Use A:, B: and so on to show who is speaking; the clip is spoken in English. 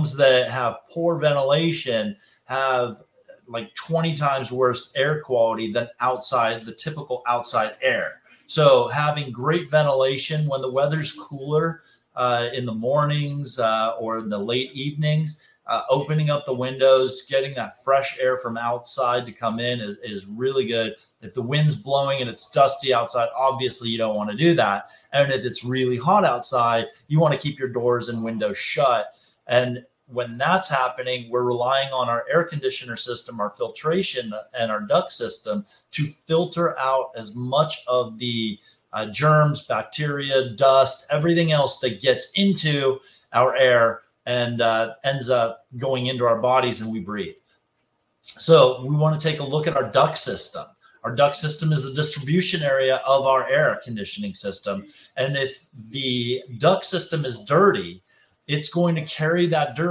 A: homes that have poor ventilation have like 20 times worse air quality than the typical outside air. So having great ventilation when the weather's cooler in the mornings or in the late evenings, opening up the windows, getting that fresh air from outside to come in is really good. If the wind's blowing and it's dusty outside, obviously you don't want to do that. And if it's really hot outside, you want to keep your doors and windows shut. And when that's happening, we're relying on our air conditioner system, our filtration, and our duct system to filter out as much of the germs, bacteria, dust, everything else that gets into our air and ends up going into our bodies and we breathe. So we want to take a look at our duct system. Our duct system is the distribution area of our air conditioning system. And if the duct system is dirty, it's going to carry that dirt